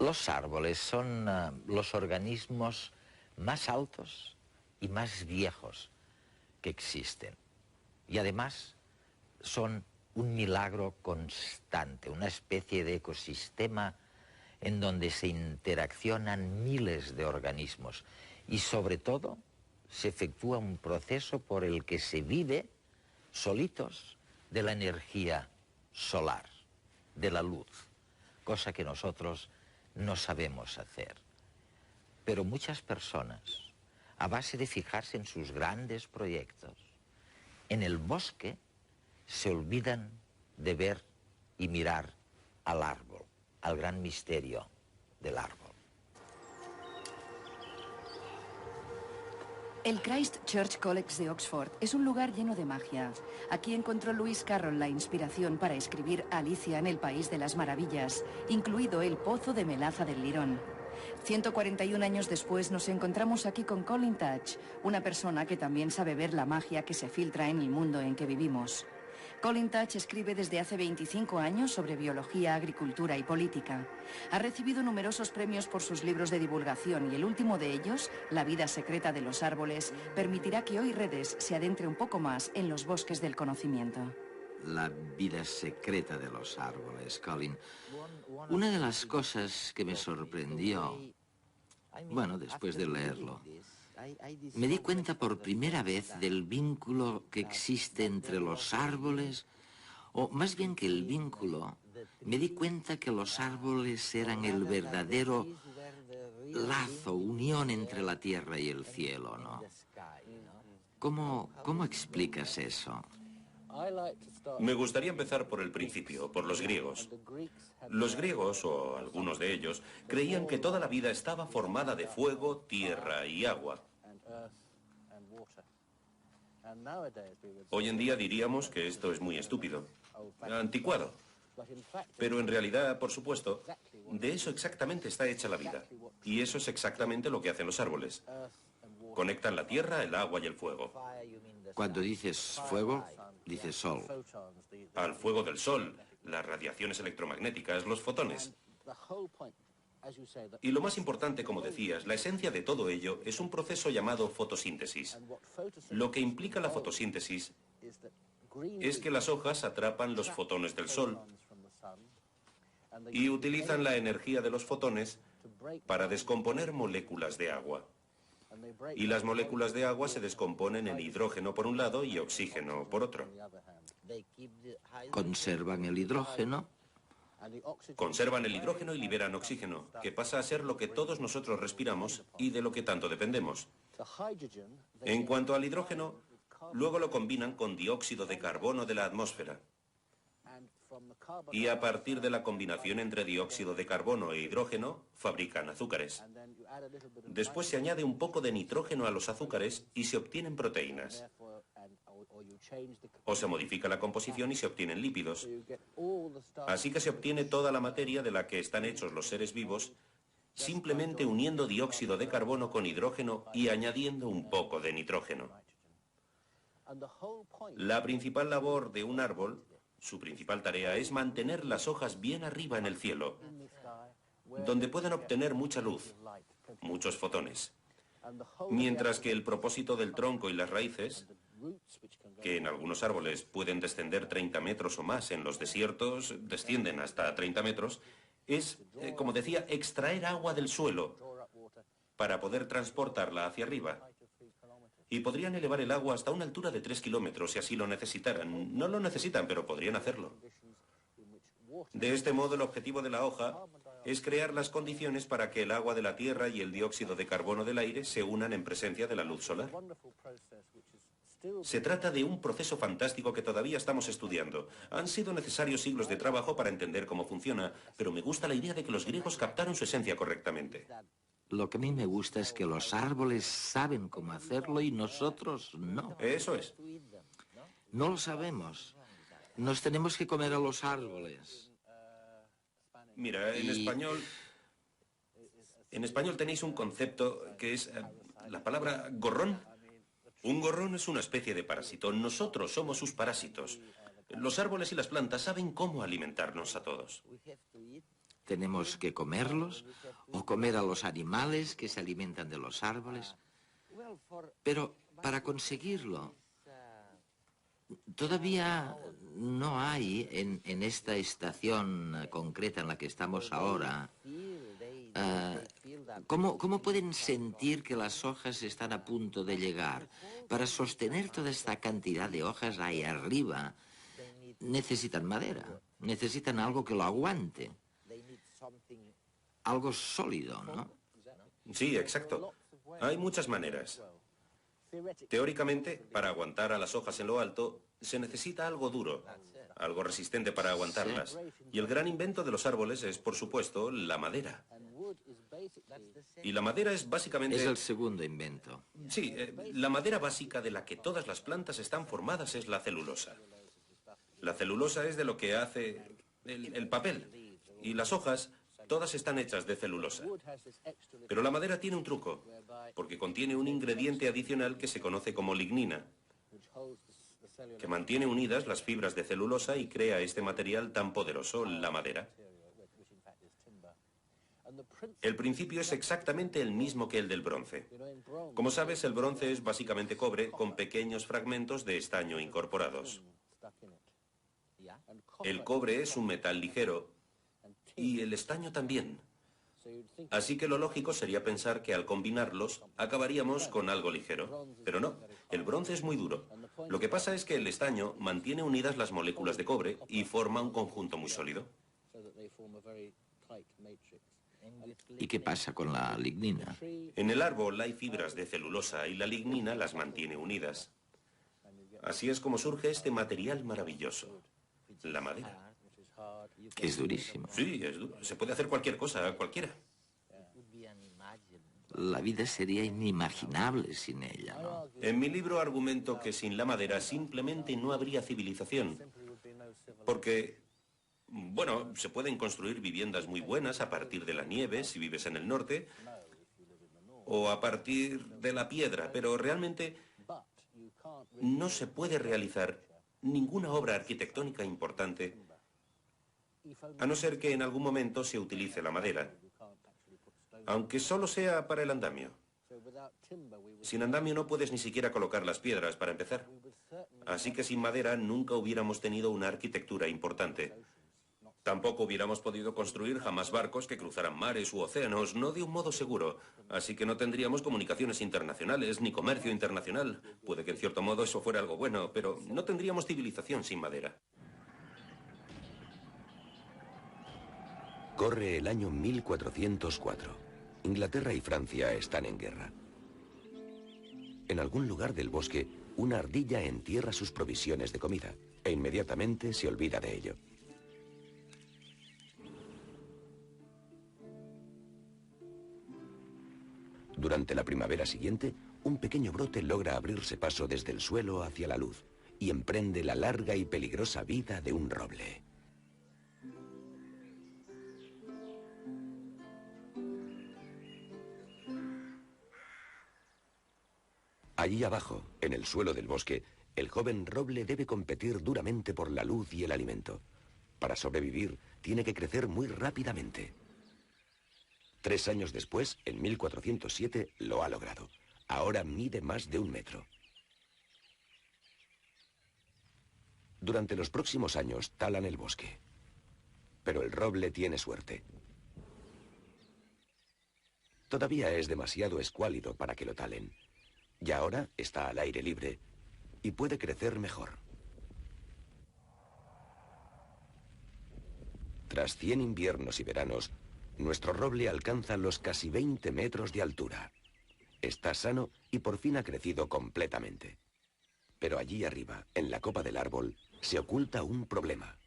Los árboles son los organismos más altos y más viejos que existen. Y además son un milagro constante, una especie de ecosistema en donde se interaccionan miles de organismos. Y sobre todo se efectúa un proceso por el que se vive solitos de la energía solar, de la luz, cosa que nosotros no sabemos hacer. Pero muchas personas, a base de fijarse en sus grandes proyectos, en el bosque se olvidan de ver y mirar al árbol, al gran misterio del árbol. El Christ Church College de Oxford es un lugar lleno de magia. Aquí encontró Lewis Carroll la inspiración para escribir Alicia en el País de las Maravillas, incluido el Pozo de Melaza del Lirón. 141 años después nos encontramos aquí con Colin Touch, una persona que también sabe ver la magia que se filtra en el mundo en que vivimos. Colin Touch escribe desde hace 25 años sobre biología, agricultura y política. Ha recibido numerosos premios por sus libros de divulgación y el último de ellos, La vida secreta de los árboles, permitirá que hoy Redes se adentre un poco más en los bosques del conocimiento. La vida secreta de los árboles, Colin. Una de las cosas que me sorprendió, bueno, después de leerlo, me di cuenta por primera vez del vínculo que existe entre los árboles, o más bien que el vínculo, me di cuenta que los árboles eran el verdadero lazo, unión entre la tierra y el cielo, ¿no? ¿Cómo explicas eso? Me gustaría empezar por el principio, por los griegos. Los griegos, o algunos de ellos, creían que toda la vida estaba formada de fuego, tierra y agua. Hoy en día diríamos que esto es muy estúpido, anticuado. Pero en realidad, por supuesto, de eso exactamente está hecha la vida. Y eso es exactamente lo que hacen los árboles. Conectan la tierra, el agua y el fuego. Cuando dices fuego, dices sol. Al fuego del sol, las radiaciones electromagnéticas, los fotones. Y lo más importante, como decías, la esencia de todo ello es un proceso llamado fotosíntesis. Lo que implica la fotosíntesis es que las hojas atrapan los fotones del sol y utilizan la energía de los fotones para descomponer moléculas de agua. Y las moléculas de agua se descomponen en hidrógeno por un lado y oxígeno por otro. Conservan el hidrógeno. Conservan el hidrógeno y liberan oxígeno, que pasa a ser lo que todos nosotros respiramos y de lo que tanto dependemos. En cuanto al hidrógeno, luego lo combinan con dióxido de carbono de la atmósfera. Y a partir de la combinación entre dióxido de carbono e hidrógeno, fabrican azúcares. Después se añade un poco de nitrógeno a los azúcares y se obtienen proteínas. O se modifica la composición y se obtienen lípidos. Así que se obtiene toda la materia de la que están hechos los seres vivos, simplemente uniendo dióxido de carbono con hidrógeno y añadiendo un poco de nitrógeno. La principal labor de un árbol, su principal tarea, es mantener las hojas bien arriba en el cielo, donde puedan obtener mucha luz, muchos fotones. Mientras que el propósito del tronco y las raíces, que en algunos árboles pueden descender 30 metros o más, en los desiertos descienden hasta 30 metros, es, como decía, extraer agua del suelo para poder transportarla hacia arriba. Y podrían elevar el agua hasta una altura de 3 kilómetros si así lo necesitaran. No lo necesitan, pero podrían hacerlo. De este modo, el objetivo de la hoja es crear las condiciones para que el agua de la tierra y el dióxido de carbono del aire se unan en presencia de la luz solar. Se trata de un proceso fantástico que todavía estamos estudiando. Han sido necesarios siglos de trabajo para entender cómo funciona, pero me gusta la idea de que los griegos captaron su esencia correctamente. Lo que a mí me gusta es que los árboles saben cómo hacerlo y nosotros no. Eso es. No lo sabemos. Nos tenemos que comer a los árboles. Mira, en español tenéis un concepto que es la palabra gorrón. Un gorrón es una especie de parásito. Nosotros somos sus parásitos. Los árboles y las plantas saben cómo alimentarnos a todos. tenemos que comerlos o comer a los animales que se alimentan de los árboles. Pero para conseguirlo, todavía no hay en esta estación concreta en la que estamos ahora. ¿Cómo pueden sentir que las hojas están a punto de llegar? Para sostener toda esta cantidad de hojas ahí arriba, necesitan madera, necesitan algo que lo aguante. Algo sólido, ¿no? Sí, exacto. Hay muchas maneras. Teóricamente, para aguantar a las hojas en lo alto, se necesita algo duro, algo resistente para aguantarlas. Y el gran invento de los árboles es, por supuesto, la madera. Y la madera es básicamente... Es el segundo invento. Sí, la madera básica de la que todas las plantas están formadas es la celulosa. La celulosa es de lo que hace el papel. Y las hojas, todas están hechas de celulosa. Pero la madera tiene un truco, porque contiene un ingrediente adicional que se conoce como lignina, que mantiene unidas las fibras de celulosa y crea este material tan poderoso, la madera. El principio es exactamente el mismo que el del bronce. Como sabes, el bronce es básicamente cobre con pequeños fragmentos de estaño incorporados. El cobre es un metal ligero y el estaño también. Así que lo lógico sería pensar que al combinarlos acabaríamos con algo ligero. Pero no, el bronce es muy duro. Lo que pasa es que el estaño mantiene unidas las moléculas de cobre y forma un conjunto muy sólido. ¿Y qué pasa con la lignina? En el árbol hay fibras de celulosa y la lignina las mantiene unidas. Así es como surge este material maravilloso, la madera. Que es durísimo. Sí, es duro. Se puede hacer cualquier cosa, cualquiera. La vida sería inimaginable sin ella, ¿no? En mi libro argumento que sin la madera simplemente no habría civilización. Porque, bueno, se pueden construir viviendas muy buenas a partir de la nieve si vives en el norte, o a partir de la piedra, pero realmente no se puede realizar ninguna obra arquitectónica importante a no ser que en algún momento se utilice la madera, aunque solo sea para el andamio. Sin andamio no puedes ni siquiera colocar las piedras para empezar. Así que sin madera nunca hubiéramos tenido una arquitectura importante. Tampoco hubiéramos podido construir jamás barcos que cruzaran mares u océanos, no de un modo seguro. Así que no tendríamos comunicaciones internacionales ni comercio internacional. Puede que en cierto modo eso fuera algo bueno, pero no tendríamos civilización sin madera. Corre el año 1404. Inglaterra y Francia están en guerra. En algún lugar del bosque, una ardilla entierra sus provisiones de comida e inmediatamente se olvida de ello. Durante la primavera siguiente, un pequeño brote logra abrirse paso desde el suelo hacia la luz y emprende la larga y peligrosa vida de un roble. Allí abajo, en el suelo del bosque, el joven roble debe competir duramente por la luz y el alimento. Para sobrevivir, tiene que crecer muy rápidamente. 3 años después, en 1407, lo ha logrado. Ahora mide más de 1 metro. Durante los próximos años talan el bosque. Pero el roble tiene suerte. Todavía es demasiado escuálido para que lo talen. Y ahora está al aire libre y puede crecer mejor. Tras 100 inviernos y veranos, nuestro roble alcanza los casi 20 metros de altura. Está sano y por fin ha crecido completamente. Pero allí arriba, en la copa del árbol, se oculta un problema.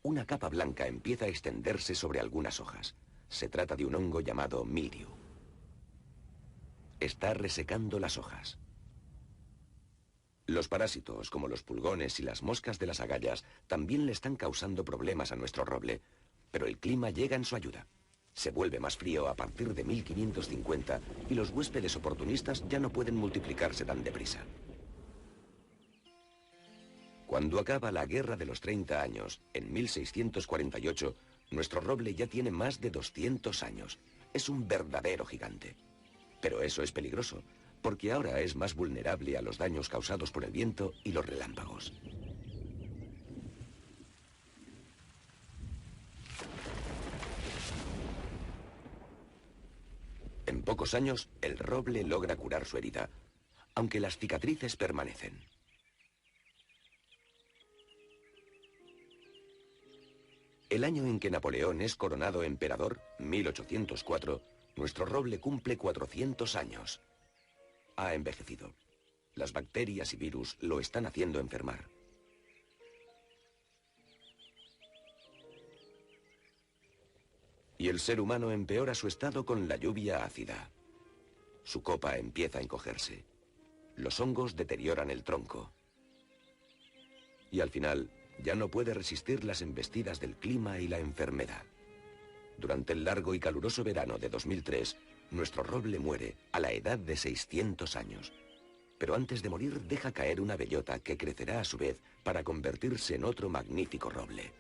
Una capa blanca empieza a extenderse sobre algunas hojas. Se trata de un hongo llamado mildiu. Está resecando las hojas. Los parásitos, como los pulgones y las moscas de las agallas, también le están causando problemas a nuestro roble, pero el clima llega en su ayuda. Se vuelve más frío a partir de 1550 y los huéspedes oportunistas ya no pueden multiplicarse tan deprisa. Cuando acaba la Guerra de los 30 años, en 1648, Nuestro roble ya tiene más de 200 años. Es un verdadero gigante. Pero eso es peligroso, porque ahora es más vulnerable a los daños causados por el viento y los relámpagos. En pocos años, el roble logra curar su herida, aunque las cicatrices permanecen. El año en que Napoleón es coronado emperador, 1804, nuestro roble cumple 400 años. Ha envejecido. Las bacterias y virus lo están haciendo enfermar. Y el ser humano empeora su estado con la lluvia ácida. Su copa empieza a encogerse. Los hongos deterioran el tronco. Y al final, ya no puede resistir las embestidas del clima y la enfermedad. Durante el largo y caluroso verano de 2003, nuestro roble muere a la edad de 600 años. Pero antes de morir deja caer una bellota que crecerá a su vez para convertirse en otro magnífico roble.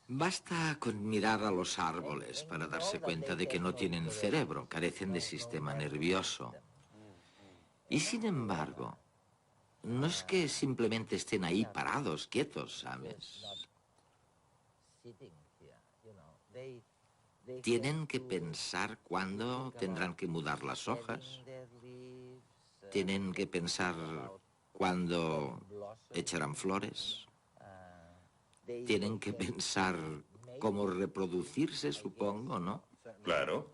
Basta con mirar a los árboles para darse cuenta de que no tienen cerebro, carecen de sistema nervioso. Y sin embargo, no es que simplemente estén ahí parados, quietos, ¿sabes? Tienen que pensar cuándo tendrán que mudar las hojas. Tienen que pensar cuándo echarán flores. Tienen que pensar cómo reproducirse, supongo, ¿no? Claro.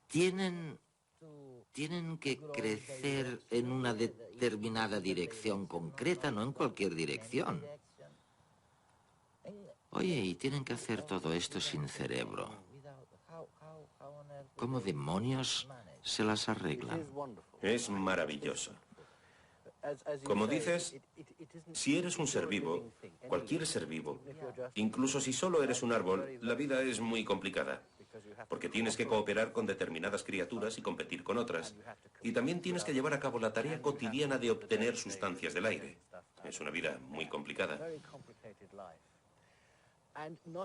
Tienen que crecer en una determinada dirección concreta, no en cualquier dirección. Oye, y tienen que hacer todo esto sin cerebro. ¿Cómo demonios se las arreglan? Es maravilloso. Como dices, si eres un ser vivo, cualquier ser vivo, incluso si solo eres un árbol, la vida es muy complicada. Porque tienes que cooperar con determinadas criaturas y competir con otras. Y también tienes que llevar a cabo la tarea cotidiana de obtener sustancias del aire. Es una vida muy complicada.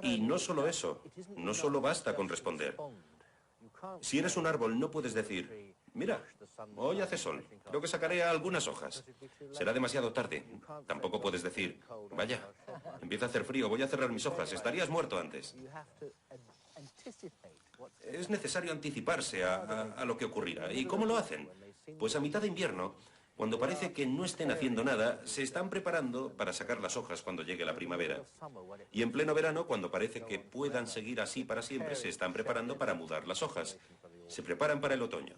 Y no solo eso, no solo basta con responder. Si eres un árbol, no puedes decir, mira, hoy hace sol, creo que sacaré algunas hojas. Será demasiado tarde. Tampoco puedes decir, vaya, empieza a hacer frío, voy a cerrar mis hojas, estarías muerto antes. Es necesario anticiparse a lo que ocurrirá. ¿Y cómo lo hacen? Pues a mitad de invierno, cuando parece que no estén haciendo nada, se están preparando para sacar las hojas cuando llegue la primavera. Y en pleno verano, cuando parece que puedan seguir así para siempre, se están preparando para mudar las hojas. Se preparan para el otoño.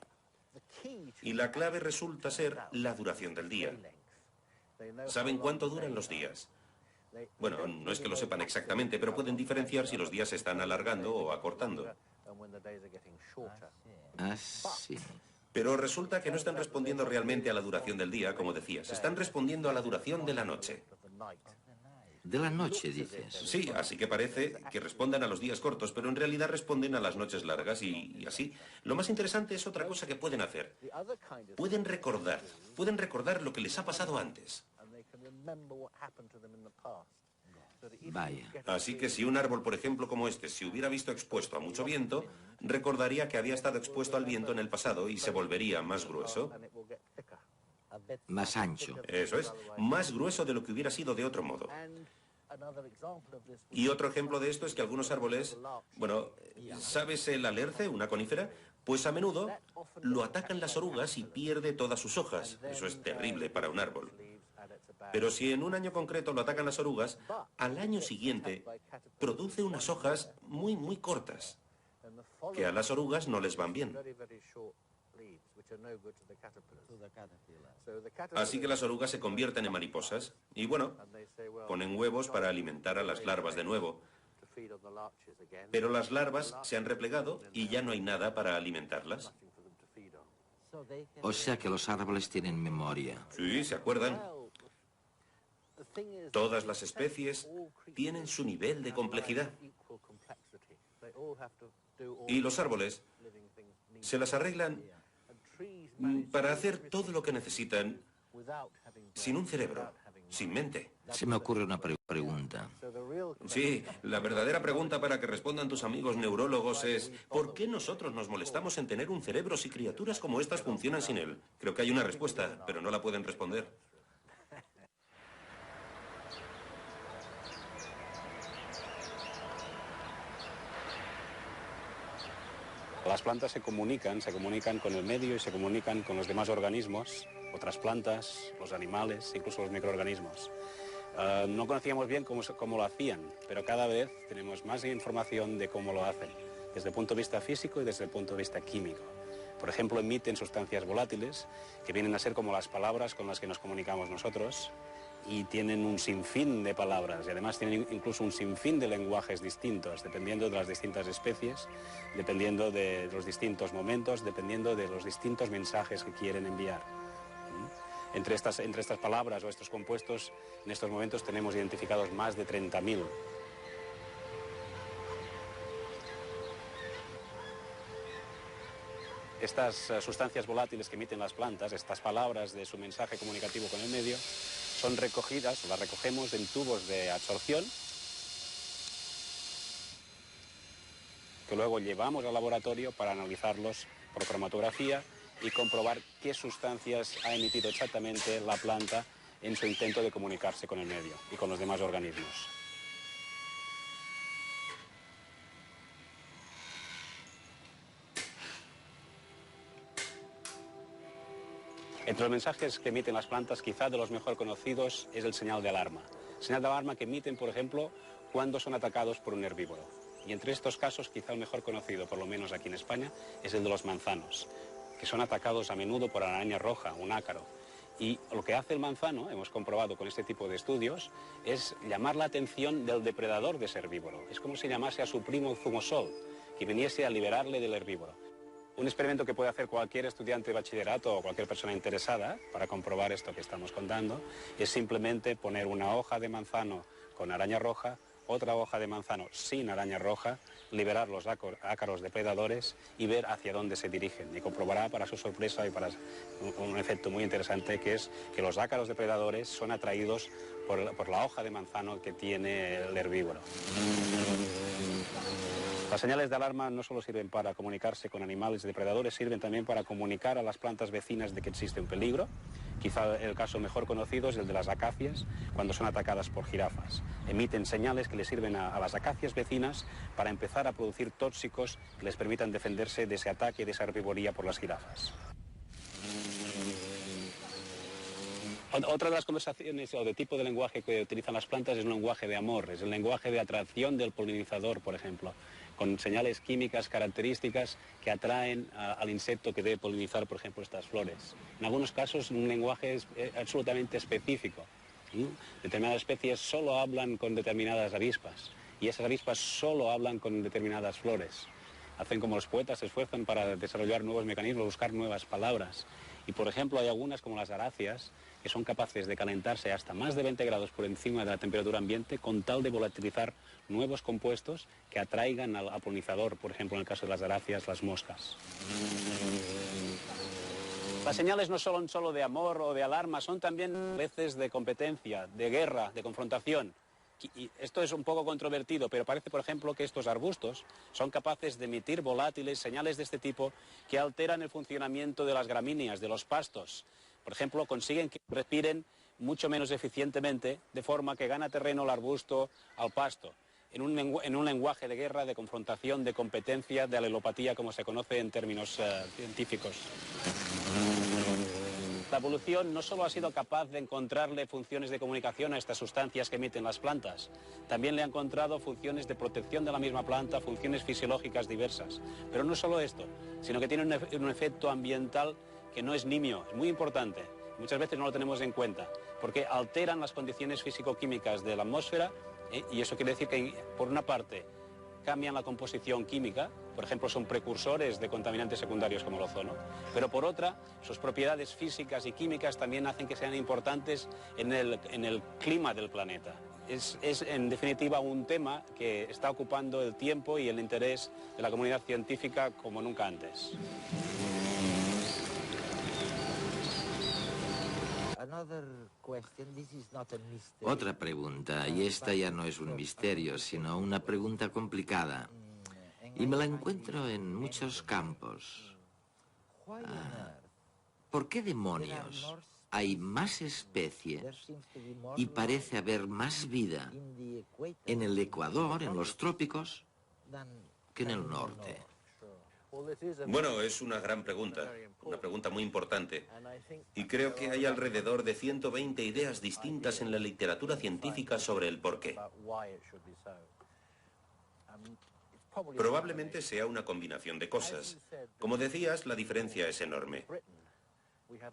Y la clave resulta ser la duración del día. ¿Saben cuánto duran los días? Bueno, no es que lo sepan exactamente, pero pueden diferenciar si los días se están alargando o acortando. Ah, sí. Pero resulta que no están respondiendo realmente a la duración del día, como decías. Están respondiendo a la duración de la noche. De la noche, dices. Sí, así que parece que respondan a los días cortos, pero en realidad responden a las noches largas y así. Lo más interesante es otra cosa que pueden hacer. Pueden recordar lo que les ha pasado antes. Vaya. Así que si un árbol, por ejemplo, como este, se hubiera visto expuesto a mucho viento, recordaría que había estado expuesto al viento en el pasado y se volvería más grueso. Más ancho. Eso es, más grueso de lo que hubiera sido de otro modo. Y otro ejemplo de esto es que algunos árboles, bueno, ¿sabes el alerce, una conífera? Pues a menudo lo atacan las orugas y pierde todas sus hojas. Eso es terrible para un árbol. Pero si en un año concreto lo atacan las orugas, al año siguiente produce unas hojas muy, muy cortas, que a las orugas no les van bien. Así que las orugas se convierten en mariposas y, bueno, ponen huevos para alimentar a las larvas de nuevo. Pero las larvas se han replegado y ya no hay nada para alimentarlas. O sea que los árboles tienen memoria. Sí, ¿se acuerdan? Todas las especies tienen su nivel de complejidad. Y los árboles se las arreglan para hacer todo lo que necesitan sin un cerebro, sin mente. Se me ocurre una pregunta. Sí, la verdadera pregunta para que respondan tus amigos neurólogos es ¿por qué nosotros nos molestamos en tener un cerebro si criaturas como estas funcionan sin él? Creo que hay una respuesta, pero no la pueden responder. Las plantas se comunican con el medio y se comunican con los demás organismos, otras plantas, los animales, incluso los microorganismos. No conocíamos bien cómo lo hacían, pero cada vez tenemos más información de cómo lo hacen, desde el punto de vista físico y desde el punto de vista químico. Por ejemplo, emiten sustancias volátiles, que vienen a ser como las palabras con las que nos comunicamos nosotros, y tienen un sinfín de palabras, y además tienen incluso un sinfín de lenguajes distintos, dependiendo de las distintas especies, dependiendo de los distintos momentos, dependiendo de los distintos mensajes que quieren enviar. Entre estas palabras o estos compuestos, en estos momentos tenemos identificados más de 30.000. Estas sustancias volátiles que emiten las plantas, estas palabras de su mensaje comunicativo con el medio, son recogidas, las recogemos en tubos de absorción, que luego llevamos al laboratorio para analizarlos por cromatografía y comprobar qué sustancias ha emitido exactamente la planta en su intento de comunicarse con el medio y con los demás organismos. Entre los mensajes que emiten las plantas, quizá de los mejor conocidos es el señal de alarma. Señal de alarma que emiten, por ejemplo, cuando son atacados por un herbívoro. Y entre estos casos, quizá el mejor conocido, por lo menos aquí en España, es el de los manzanos, que son atacados a menudo por la araña roja, un ácaro. Y lo que hace el manzano, hemos comprobado con este tipo de estudios, es llamar la atención del depredador de ese herbívoro. Es como si llamase a su primo zumosol, que viniese a liberarle del herbívoro. Un experimento que puede hacer cualquier estudiante de bachillerato o cualquier persona interesada para comprobar esto que estamos contando es simplemente poner una hoja de manzano con araña roja, otra hoja de manzano sin araña roja, liberar los ácaros depredadores y ver hacia dónde se dirigen. Y comprobará para su sorpresa y para un efecto muy interesante, que es que los ácaros depredadores son atraídos por la hoja de manzano que tiene el herbívoro. Las señales de alarma no solo sirven para comunicarse con animales depredadores, sirven también para comunicar a las plantas vecinas de que existe un peligro. Quizá el caso mejor conocido es el de las acacias, cuando son atacadas por jirafas. Emiten señales que le sirven a las acacias vecinas para empezar a producir tóxicos que les permitan defenderse de ese ataque, de esa herbivoría por las jirafas. Otra de las conversaciones o de tipo de lenguaje que utilizan las plantas es un lenguaje de amor, es el lenguaje de atracción del polinizador, por ejemplo, con señales químicas características que atraen al insecto que debe polinizar, por ejemplo, estas flores. En algunos casos un lenguaje es absolutamente específico. Determinadas especies solo hablan con determinadas avispas y esas avispas solo hablan con determinadas flores. Hacen como los poetas, se esfuerzan para desarrollar nuevos mecanismos, buscar nuevas palabras. Y, por ejemplo, hay algunas, como las aráceas, que son capaces de calentarse hasta más de 20 grados por encima de la temperatura ambiente con tal de volatilizar nuevos compuestos que atraigan al polinizador, por ejemplo, en el caso de las aráceas, las moscas. Las señales no son solo de amor o de alarma, son también a veces de competencia, de guerra, de confrontación. Y esto es un poco controvertido, pero parece, por ejemplo, que estos arbustos son capaces de emitir volátiles, señales de este tipo, que alteran el funcionamiento de las gramíneas, de los pastos. Por ejemplo, consiguen que respiren mucho menos eficientemente, de forma que gana terreno el arbusto al pasto, en un lenguaje de guerra, de confrontación, de competencia, de alelopatía, como se conoce en términos científicos. La evolución no solo ha sido capaz de encontrarle funciones de comunicación a estas sustancias que emiten las plantas, también le ha encontrado funciones de protección de la misma planta, funciones fisiológicas diversas. Pero no solo esto, sino que tiene un efecto ambiental que no es nimio, es muy importante. Muchas veces no lo tenemos en cuenta, porque alteran las condiciones físico-químicas de la atmósfera, y eso quiere decir que, por una parte, cambian la composición química, por ejemplo, son precursores de contaminantes secundarios como el ozono, pero por otra, sus propiedades físicas y químicas también hacen que sean importantes en el clima del planeta. Es en definitiva un tema que está ocupando el tiempo y el interés de la comunidad científica como nunca antes. Otra pregunta, y esta ya no es un misterio, sino una pregunta complicada. Y me la encuentro en muchos campos. ¿Por qué demonios hay más especies y parece haber más vida en el Ecuador, en los trópicos, que en el norte? Bueno, es una gran pregunta, una pregunta muy importante. Y creo que hay alrededor de 120 ideas distintas en la literatura científica sobre el porqué. Probablemente sea una combinación de cosas. Como decías, la diferencia es enorme.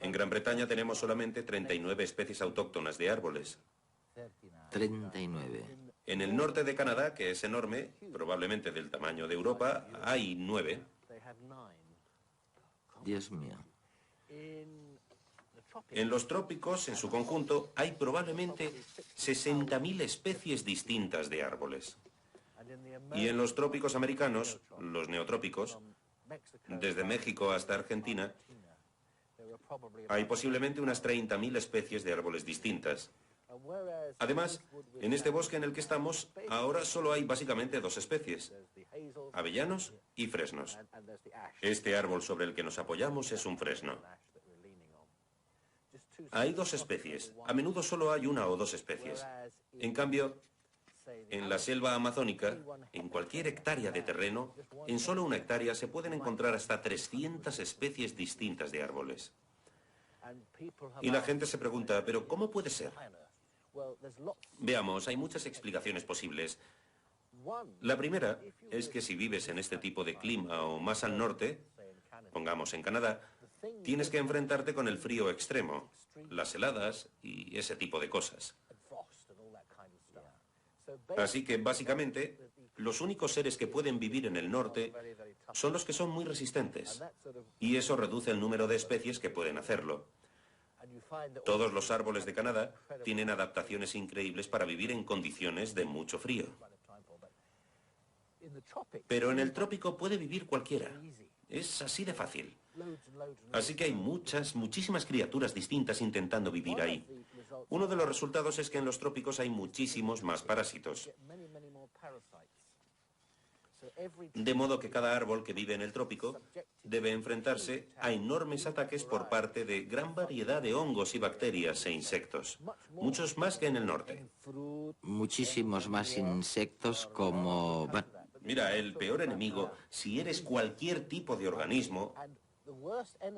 En Gran Bretaña tenemos solamente 39 especies autóctonas de árboles. 39. En el norte de Canadá, que es enorme, probablemente del tamaño de Europa, hay 9. Dios mío. En los trópicos, en su conjunto, hay probablemente 60.000 especies distintas de árboles. Y en los trópicos americanos, los neotrópicos, desde México hasta Argentina, hay posiblemente unas 30.000 especies de árboles distintas. Además, en este bosque en el que estamos, ahora solo hay básicamente 2 especies, avellanos y fresnos. Este árbol sobre el que nos apoyamos es un fresno. Hay 2 especies, a menudo solo hay 1 o 2 especies. En cambio, en la selva amazónica, en cualquier hectárea de terreno, en solo 1 hectárea se pueden encontrar hasta 300 especies distintas de árboles. Y la gente se pregunta, ¿pero cómo puede ser? Veamos, hay muchas explicaciones posibles. La primera es que si vives en este tipo de clima o más al norte, pongamos en Canadá, tienes que enfrentarte con el frío extremo, las heladas y ese tipo de cosas. Así que, básicamente, los únicos seres que pueden vivir en el norte son los que son muy resistentes. Y eso reduce el número de especies que pueden hacerlo. Todos los árboles de Canadá tienen adaptaciones increíbles para vivir en condiciones de mucho frío. Pero en el trópico puede vivir cualquiera. Es así de fácil. Así que hay muchísimas criaturas distintas intentando vivir ahí. Uno de los resultados es que en los trópicos hay muchísimos más parásitos. De modo que cada árbol que vive en el trópico debe enfrentarse a enormes ataques por parte de gran variedad de hongos y bacterias e insectos. Muchos más que en el norte. Muchísimos más insectos como... Mira, el peor enemigo, si eres cualquier tipo de organismo,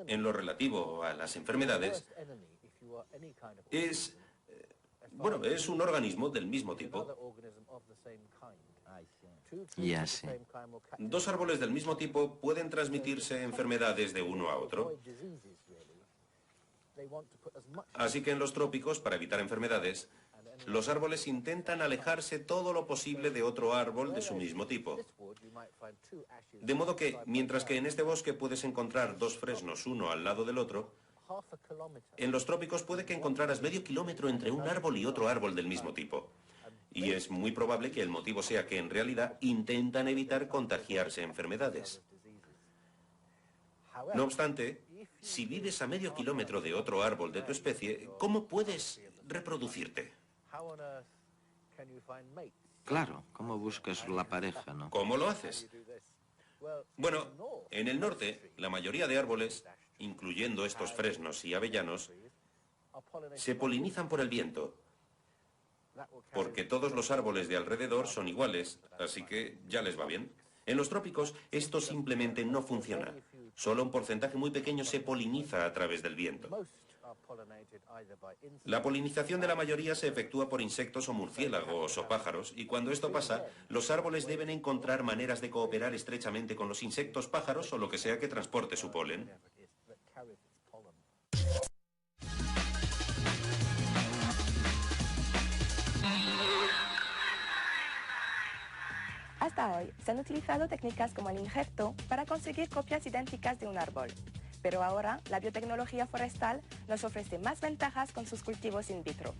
en lo relativo a las enfermedades, es un organismo del mismo tipo. Ya sé. 2 árboles del mismo tipo pueden transmitirse enfermedades de uno a otro. Así que en los trópicos, para evitar enfermedades, los árboles intentan alejarse todo lo posible de otro árbol de su mismo tipo. De modo que, mientras que en este bosque puedes encontrar 2 fresnos uno al lado del otro, en los trópicos puede que encontraras medio kilómetro entre un árbol y otro árbol del mismo tipo. Y es muy probable que el motivo sea que en realidad intentan evitar contagiarse enfermedades. No obstante, si vives a medio kilómetro de otro árbol de tu especie, ¿cómo puedes reproducirte? Claro, ¿cómo buscas la pareja, no? ¿Cómo lo haces? Bueno, en el norte, la mayoría de árboles, incluyendo estos fresnos y avellanos, se polinizan por el viento. Porque todos los árboles de alrededor son iguales, así que ya les va bien. En los trópicos esto simplemente no funciona. Solo un porcentaje muy pequeño se poliniza a través del viento. La polinización de la mayoría se efectúa por insectos o murciélagos o pájaros, y cuando esto pasa, los árboles deben encontrar maneras de cooperar estrechamente con los insectos, pájaros o lo que sea que transporte su polen. Hasta hoy se han utilizado técnicas como el injerto para conseguir copias idénticas de un árbol. Pero ahora la biotecnología forestal nos ofrece más ventajas con sus cultivos in vitro.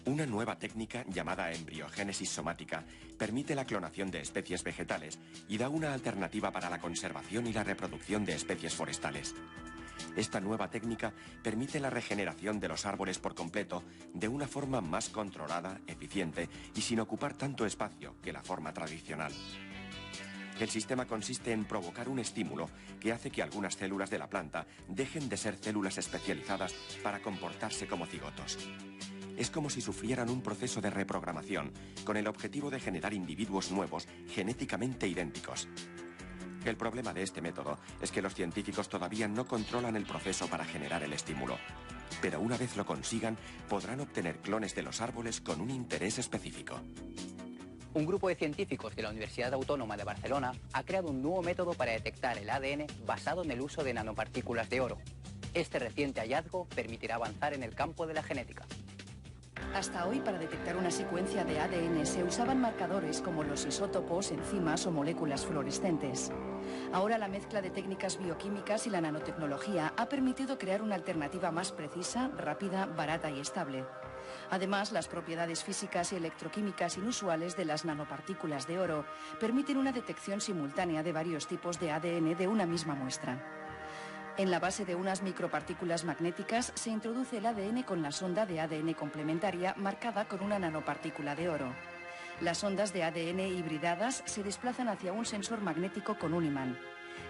Una nueva técnica llamada embriogénesis somática permite la clonación de especies vegetales y da una alternativa para la conservación y la reproducción de especies forestales. Esta nueva técnica permite la regeneración de los árboles por completo de una forma más controlada, eficiente y sin ocupar tanto espacio que la forma tradicional. El sistema consiste en provocar un estímulo que hace que algunas células de la planta dejen de ser células especializadas para comportarse como cigotos. Es como si sufrieran un proceso de reprogramación con el objetivo de generar individuos nuevos genéticamente idénticos. El problema de este método es que los científicos todavía no controlan el proceso para generar el estímulo. Pero una vez lo consigan, podrán obtener clones de los árboles con un interés específico. Un grupo de científicos de la Universidad Autónoma de Barcelona ha creado un nuevo método para detectar el ADN basado en el uso de nanopartículas de oro. Este reciente hallazgo permitirá avanzar en el campo de la genética. Hasta hoy, para detectar una secuencia de ADN se usaban marcadores como los isótopos, enzimas o moléculas fluorescentes. Ahora la mezcla de técnicas bioquímicas y la nanotecnología ha permitido crear una alternativa más precisa, rápida, barata y estable. Además, las propiedades físicas y electroquímicas inusuales de las nanopartículas de oro permiten una detección simultánea de varios tipos de ADN de una misma muestra. En la base de unas micropartículas magnéticas se introduce el ADN con la sonda de ADN complementaria marcada con una nanopartícula de oro. Las ondas de ADN hibridadas se desplazan hacia un sensor magnético con un imán.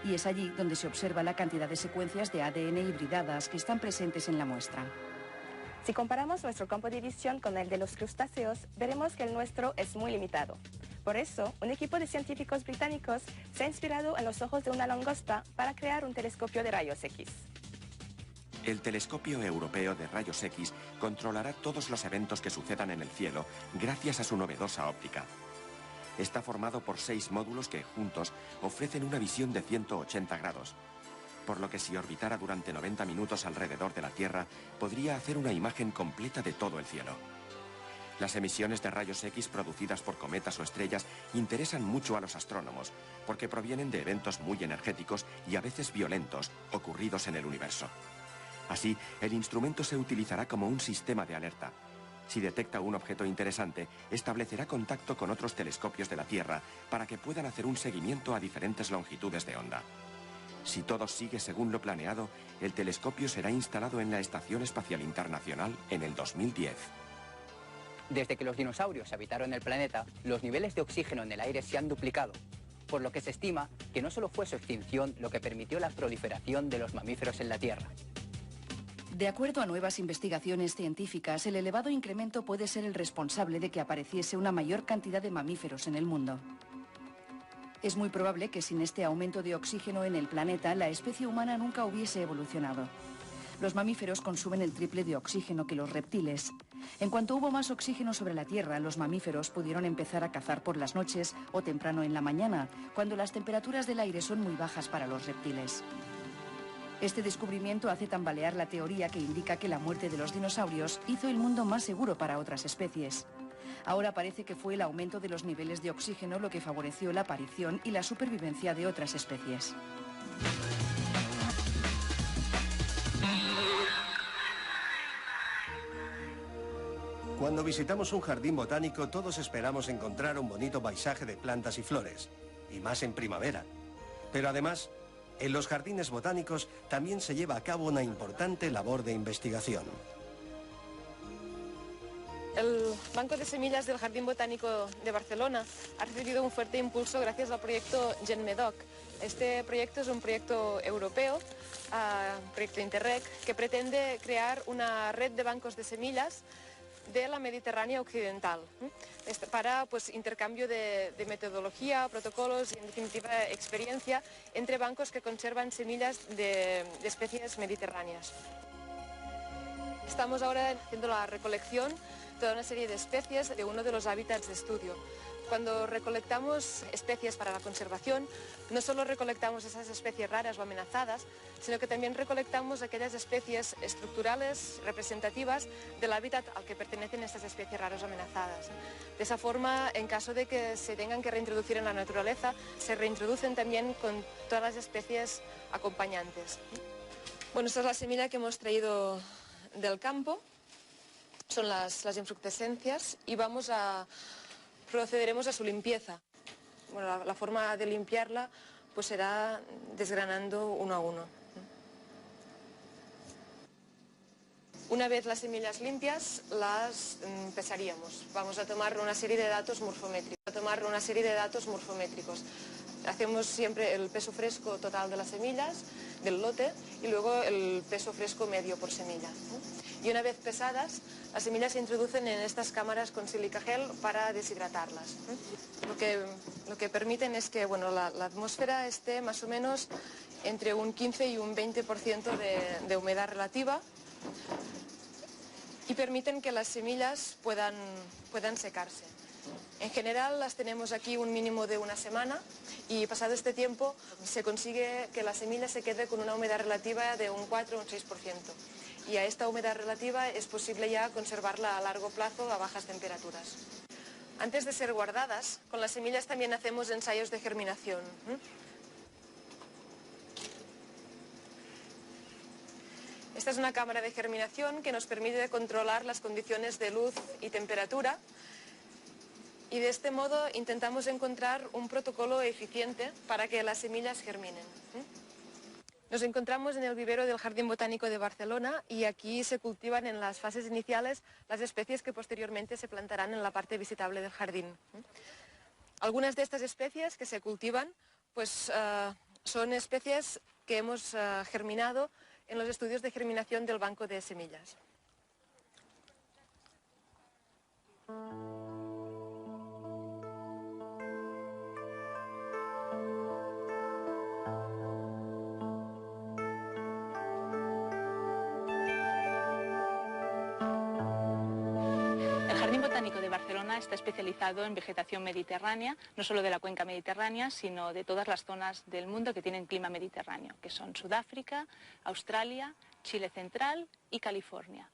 Y es allí donde se observa la cantidad de secuencias de ADN hibridadas que están presentes en la muestra. Si comparamos nuestro campo de visión con el de los crustáceos, veremos que el nuestro es muy limitado. Por eso, un equipo de científicos británicos se ha inspirado en los ojos de una langosta para crear un telescopio de rayos X. El telescopio europeo de rayos X controlará todos los eventos que sucedan en el cielo gracias a su novedosa óptica. Está formado por 6 módulos que, juntos, ofrecen una visión de 180 grados. Por lo que si orbitara durante 90 minutos alrededor de la Tierra, podría hacer una imagen completa de todo el cielo. Las emisiones de rayos X producidas por cometas o estrellas interesan mucho a los astrónomos, porque provienen de eventos muy energéticos y a veces violentos, ocurridos en el universo. Así, el instrumento se utilizará como un sistema de alerta. Si detecta un objeto interesante, establecerá contacto con otros telescopios de la Tierra para que puedan hacer un seguimiento a diferentes longitudes de onda. Si todo sigue según lo planeado, el telescopio será instalado en la Estación Espacial Internacional en el 2010. Desde que los dinosaurios habitaron el planeta, los niveles de oxígeno en el aire se han duplicado, por lo que se estima que no solo fue su extinción lo que permitió la proliferación de los mamíferos en la Tierra. De acuerdo a nuevas investigaciones científicas, el elevado incremento puede ser el responsable de que apareciese una mayor cantidad de mamíferos en el mundo. Es muy probable que sin este aumento de oxígeno en el planeta, la especie humana nunca hubiese evolucionado. Los mamíferos consumen el triple de oxígeno que los reptiles. En cuanto hubo más oxígeno sobre la Tierra, los mamíferos pudieron empezar a cazar por las noches o temprano en la mañana, cuando las temperaturas del aire son muy bajas para los reptiles. Este descubrimiento hace tambalear la teoría que indica que la muerte de los dinosaurios hizo el mundo más seguro para otras especies. Ahora parece que fue el aumento de los niveles de oxígeno lo que favoreció la aparición y la supervivencia de otras especies. Cuando visitamos un jardín botánico, todos esperamos encontrar un bonito paisaje de plantas y flores, y más en primavera. Pero además, en los jardines botánicos también se lleva a cabo una importante labor de investigación. El Banco de Semillas del Jardín Botánico de Barcelona ha recibido un fuerte impulso gracias al proyecto GenMedoc. Este proyecto es un proyecto europeo, un proyecto Interreg, que pretende crear una red de bancos de semillas de la Mediterránea occidental, para intercambio de metodología, protocolos y en definitiva experiencia entre bancos que conservan semillas de especies mediterráneas. Estamos ahora haciendo la recolección de toda una serie de especies de uno de los hábitats de estudio. Cuando recolectamos especies para la conservación, no solo recolectamos esas especies raras o amenazadas, sino que también recolectamos aquellas especies estructurales representativas del hábitat al que pertenecen estas especies raras o amenazadas. De esa forma, en caso de que se tengan que reintroducir en la naturaleza, se reintroducen también con todas las especies acompañantes. Bueno, esta es la semilla que hemos traído del campo, son las infructescencias y procederemos a su limpieza. Bueno, la forma de limpiarla pues será desgranando uno a uno. Una vez las semillas limpias, las pesaríamos. Vamos a tomar una serie de datos morfométricos. Hacemos siempre el peso fresco total de las semillas, del lote, y luego el peso fresco medio por semilla. Y una vez pesadas, las semillas se introducen en estas cámaras con sílica gel para deshidratarlas. Lo que permiten es que la atmósfera esté más o menos entre un 15 y un 20% de humedad relativa, y permiten que las semillas puedan secarse. En general las tenemos aquí un mínimo de una semana, y pasado este tiempo se consigue que la semilla se quede con una humedad relativa de un 4 o un 6%. Y a esta humedad relativa es posible ya conservarla a largo plazo a bajas temperaturas. Antes de ser guardadas, con las semillas también hacemos ensayos de germinación. Esta es una cámara de germinación que nos permite controlar las condiciones de luz y temperatura, y de este modo intentamos encontrar un protocolo eficiente para que las semillas germinen. Nos encontramos en el vivero del Jardín Botánico de Barcelona, y aquí se cultivan en las fases iniciales las especies que posteriormente se plantarán en la parte visitable del jardín. Algunas de estas especies que se cultivan son especies que hemos germinado en los estudios de germinación del banco de semillas. El Jardín Botánico de Barcelona está especializado en vegetación mediterránea, no solo de la cuenca mediterránea, sino de todas las zonas del mundo que tienen clima mediterráneo, que son Sudáfrica, Australia, Chile central y California.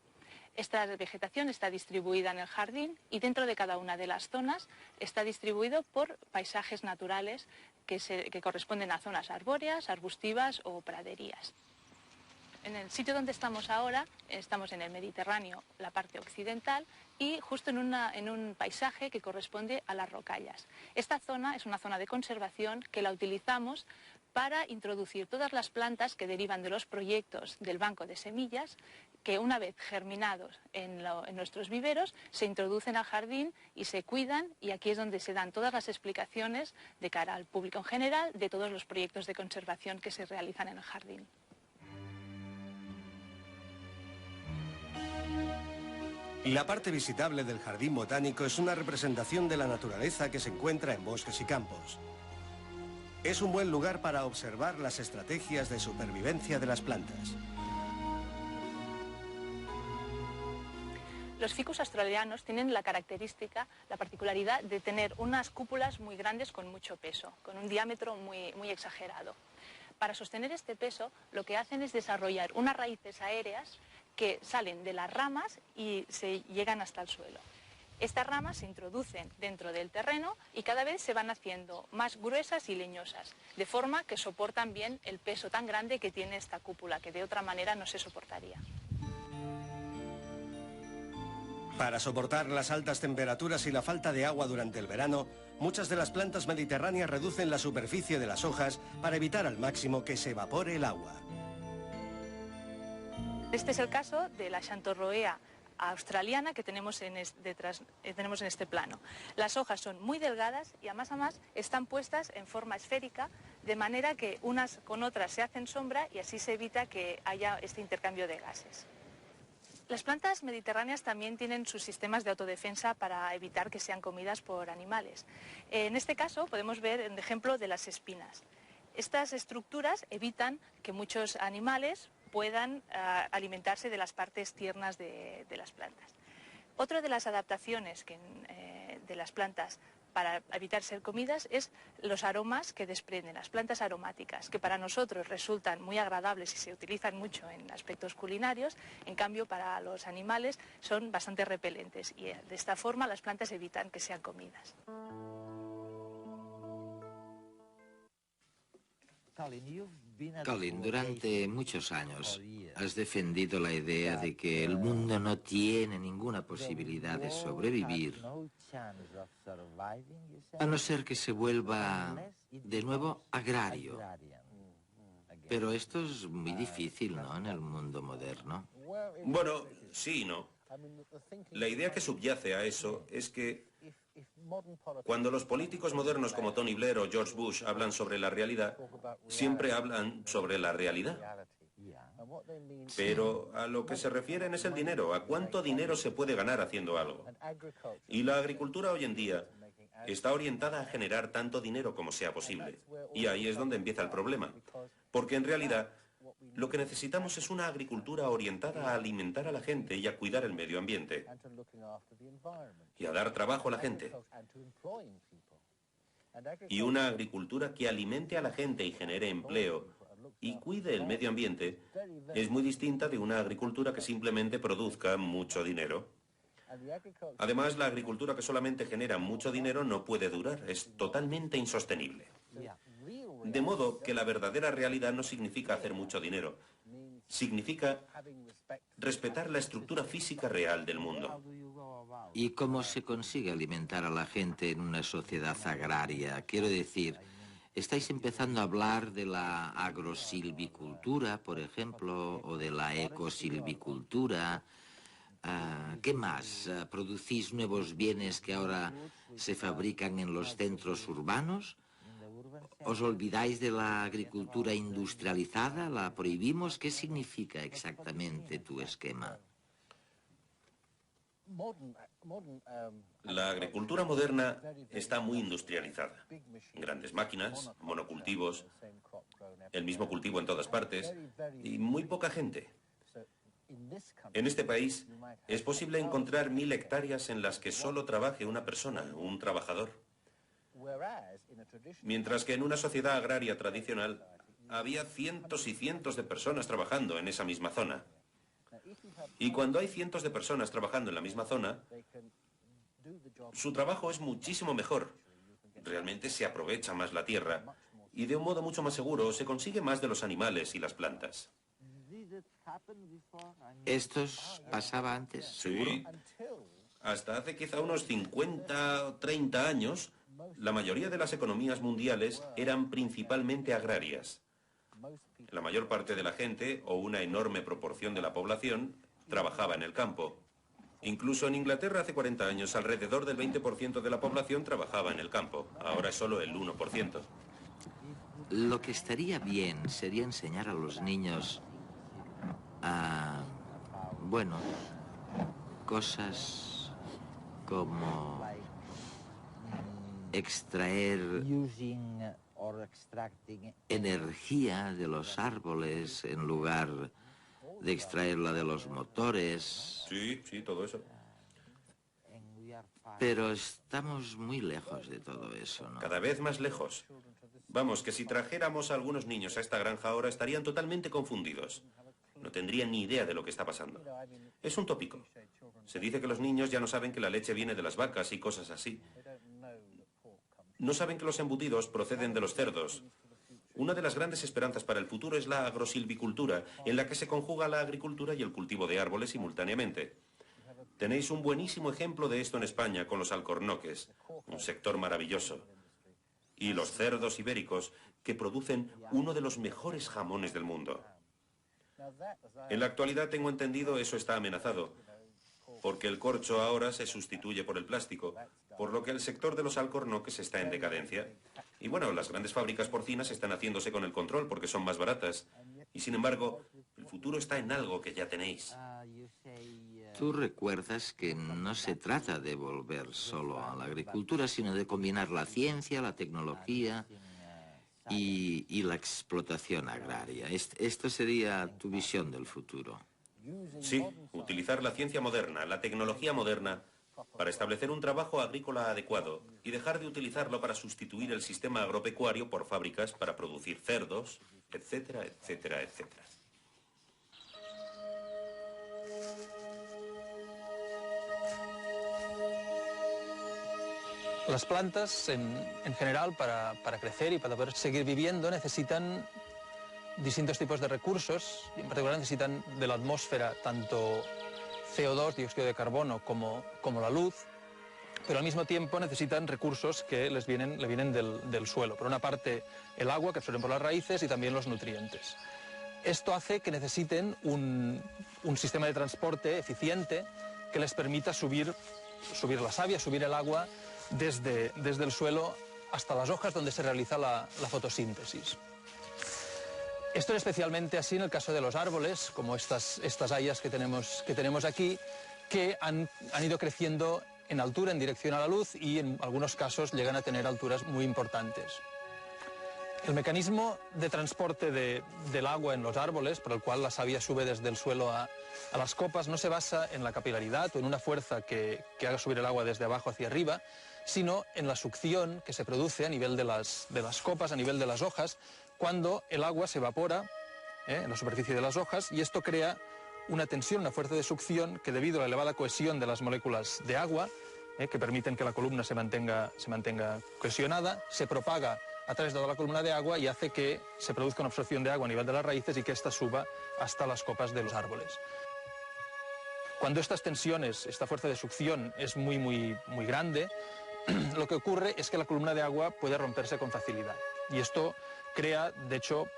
Esta vegetación está distribuida en el jardín, y dentro de cada una de las zonas está distribuido por paisajes naturales que corresponden a zonas arbóreas, arbustivas o praderías. En el sitio donde estamos ahora, estamos en el Mediterráneo, la parte occidental, y justo en un paisaje que corresponde a las rocallas. Esta zona es una zona de conservación que la utilizamos para introducir todas las plantas que derivan de los proyectos del banco de semillas, que una vez germinados en nuestros viveros, se introducen al jardín y se cuidan, y aquí es donde se dan todas las explicaciones de cara al público en general de todos los proyectos de conservación que se realizan en el jardín. La parte visitable del Jardín Botánico es una representación de la naturaleza que se encuentra en bosques y campos. Es un buen lugar para observar las estrategias de supervivencia de las plantas. Los ficus australianos tienen la particularidad de tener unas cúpulas muy grandes con mucho peso, con un diámetro muy exagerado. Para sostener este peso, lo que hacen es desarrollar unas raíces aéreas que salen de las ramas y se llegan hasta el suelo. Estas ramas se introducen dentro del terreno y cada vez se van haciendo más gruesas y leñosas, de forma que soportan bien el peso tan grande que tiene esta cúpula, que de otra manera no se soportaría. Para soportar las altas temperaturas y la falta de agua durante el verano, muchas de las plantas mediterráneas reducen la superficie de las hojas para evitar al máximo que se evapore el agua. Este es el caso de la Xanthorrhoea australiana que tenemos en este plano. Las hojas son muy delgadas y a más están puestas en forma esférica, de manera que unas con otras se hacen sombra, y así se evita que haya este intercambio de gases. Las plantas mediterráneas también tienen sus sistemas de autodefensa para evitar que sean comidas por animales. En este caso podemos ver el ejemplo de las espinas. Estas estructuras evitan que muchos animales puedan alimentarse de las partes tiernas de las plantas. Otra de las adaptaciones de las plantas para evitar ser comidas es los aromas que desprenden, las plantas aromáticas, que para nosotros resultan muy agradables y se utilizan mucho en aspectos culinarios, en cambio para los animales son bastante repelentes, y de esta forma las plantas evitan que sean comidas. Colin, durante muchos años has defendido la idea de que el mundo no tiene ninguna posibilidad de sobrevivir, a no ser que se vuelva de nuevo agrario. Pero esto es muy difícil, ¿no?, en el mundo moderno. Bueno, Sí y no. La idea que subyace a eso es que cuando los políticos modernos como Tony Blair o George Bush hablan sobre la realidad, siempre hablan sobre la realidad. Pero a lo que se refieren es el dinero, a cuánto dinero se puede ganar haciendo algo. Y la agricultura hoy en día está orientada a generar tanto dinero como sea posible. Y ahí es donde empieza el problema. Porque en realidad lo que necesitamos es una agricultura orientada a alimentar a la gente y a cuidar el medio ambiente. Y a dar trabajo a la gente. Y una agricultura que alimente a la gente y genere empleo y cuide el medio ambiente es muy distinta de una agricultura que simplemente produzca mucho dinero. Además, la agricultura que solamente genera mucho dinero no puede durar, es totalmente insostenible. De modo que la verdadera realidad no significa hacer mucho dinero, significa respetar la estructura física real del mundo. ¿Y cómo se consigue alimentar a la gente en una sociedad agraria? Quiero decir, estáis empezando a hablar de la agrosilvicultura, por ejemplo, o de la ecosilvicultura. ¿Qué más? ¿Producís nuevos bienes que ahora se fabrican en los centros urbanos? ¿Os olvidáis de la agricultura industrializada? ¿La prohibimos? ¿Qué significa exactamente tu esquema? La agricultura moderna está muy industrializada. Grandes máquinas, monocultivos, el mismo cultivo en todas partes y muy poca gente. En este país es posible encontrar 1000 hectáreas en las que solo trabaje una persona, un trabajador. Mientras que en una sociedad agraria tradicional había cientos y cientos de personas trabajando en esa misma zona. Y cuando hay cientos de personas trabajando en la misma zona, su trabajo es muchísimo mejor. Realmente se aprovecha más la tierra y de un modo mucho más seguro se consigue más de los animales y las plantas. ¿Esto pasaba antes? Sí. Hasta hace quizá unos 50 o 30 años, la mayoría de las economías mundiales eran principalmente agrarias. La mayor parte de la gente, o una enorme proporción de la población, trabajaba en el campo. Incluso en Inglaterra hace 40 años, alrededor del 20% de la población trabajaba en el campo. Ahora es solo el 1%. Lo que estaría bien sería enseñar a los niños bueno, cosas como extraer energía de los árboles en lugar de extraerla de los motores. Sí, todo eso. Pero estamos muy lejos de todo eso, ¿no? Cada vez más lejos. Vamos, que si trajéramos a algunos niños a esta granja ahora estarían totalmente confundidos. No tendrían ni idea de lo que está pasando. Es un tópico. Se dice que los niños ya no saben que la leche viene de las vacas y cosas así. No saben que los embutidos proceden de los cerdos. Una de las grandes esperanzas para el futuro es la agrosilvicultura, en la que se conjuga la agricultura y el cultivo de árboles simultáneamente. Tenéis un buenísimo ejemplo de esto en España con los alcornoques, un sector maravilloso. Y los cerdos ibéricos, que producen uno de los mejores jamones del mundo. En la actualidad, tengo entendido, eso está amenazado, porque el corcho ahora se sustituye por el plástico, por lo que el sector de los alcornoques está en decadencia. Y bueno, las grandes fábricas porcinas están haciéndose con el control porque son más baratas. Y sin embargo, el futuro está en algo que ya tenéis. Tú recuerdas que no se trata de volver solo a la agricultura, sino de combinar la ciencia, la tecnología y la explotación agraria. Esto sería tu visión del futuro. Sí, utilizar la ciencia moderna, la tecnología moderna, para establecer un trabajo agrícola adecuado y dejar de utilizarlo para sustituir el sistema agropecuario por fábricas para producir cerdos, etcétera, etcétera, etcétera. Las plantas, en general, para crecer y para poder seguir viviendo, necesitan distintos tipos de recursos, y en particular necesitan de la atmósfera tanto CO2, dióxido de carbono, como la luz, pero al mismo tiempo necesitan recursos que le vienen del suelo. Por una parte, el agua que absorben por las raíces y también los nutrientes. Esto hace que necesiten un sistema de transporte eficiente que les permita subir la savia, subir el agua desde el suelo hasta las hojas donde se realiza la fotosíntesis. Esto es especialmente así en el caso de los árboles, como estas hayas que tenemos aquí, que han ido creciendo en altura en dirección a la luz y en algunos casos llegan a tener alturas muy importantes. El mecanismo de transporte del agua en los árboles, por el cual la savia sube desde el suelo a las copas, no se basa en la capilaridad o en una fuerza que haga subir el agua desde abajo hacia arriba, sino en la succión que se produce a nivel de las copas, a nivel de las hojas, cuando el agua se evapora en la superficie de las hojas, y esto crea una tensión, una fuerza de succión que, debido a la elevada cohesión de las moléculas de agua, que permiten que la columna se mantenga cohesionada, se propaga a través de toda la columna de agua y hace que se produzca una absorción de agua a nivel de las raíces y que ésta suba hasta las copas de los árboles. Cuando estas tensiones, esta fuerza de succión es muy grande, lo que ocurre es que la columna de agua puede romperse con facilidad. Y esto crea, de hecho,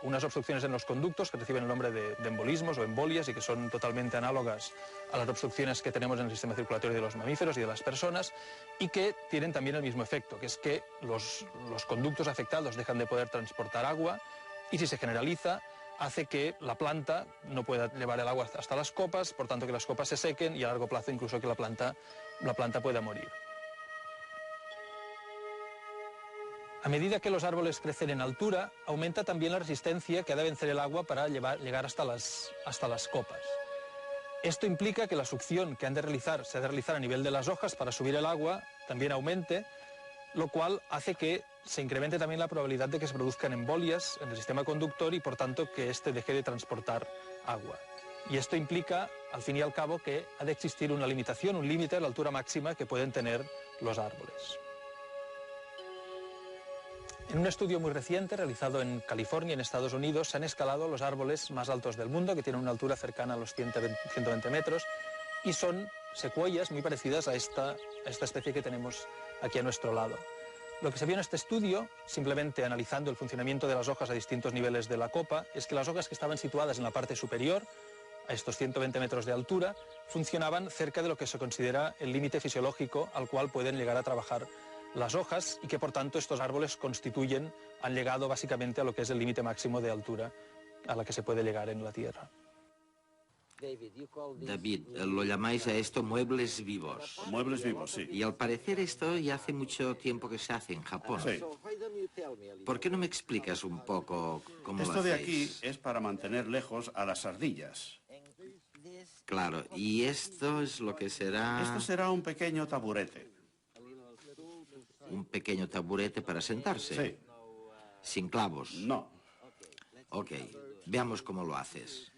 unas obstrucciones en los conductos que reciben el nombre de embolismos o embolias y que son totalmente análogas a las obstrucciones que tenemos en el sistema circulatorio de los mamíferos y de las personas, y que tienen también el mismo efecto, que es que los conductos afectados dejan de poder transportar agua, y si se generaliza hace que la planta no pueda llevar el agua hasta las copas, por tanto que las copas se sequen y a largo plazo incluso que la planta pueda morir. A medida que los árboles crecen en altura, aumenta también la resistencia que ha de vencer el agua para llegar hasta las copas. Esto implica que la succión que se ha de realizar a nivel de las hojas para subir el agua también aumente, lo cual hace que se incremente también la probabilidad de que se produzcan embolias en el sistema conductor y por tanto que éste deje de transportar agua. Y esto implica, al fin y al cabo, que ha de existir una limitación, un límite a la altura máxima que pueden tener los árboles. En un estudio muy reciente realizado en California, en Estados Unidos, se han escalado los árboles más altos del mundo, que tienen una altura cercana a los 120 metros, y son secuoyas muy parecidas a esta especie que tenemos aquí a nuestro lado. Lo que se vio en este estudio, simplemente analizando el funcionamiento de las hojas a distintos niveles de la copa, es que las hojas que estaban situadas en la parte superior, a estos 120 metros de altura, funcionaban cerca de lo que se considera el límite fisiológico al cual pueden llegar a trabajar las hojas, y que por tanto estos árboles han llegado básicamente a lo que es el límite máximo de altura a la que se puede llegar en la Tierra. David, lo llamáis a esto muebles vivos. Muebles vivos, sí. Y al parecer esto ya hace mucho tiempo que se hace en Japón. Sí. ¿Por qué no me explicas un poco cómo lo hacéis? Esto de aquí es para mantener lejos a las ardillas. Claro, y esto es lo que será... Esto será un pequeño taburete. Un pequeño taburete para sentarse. Sí. Sin clavos. No. Ok, veamos cómo lo haces.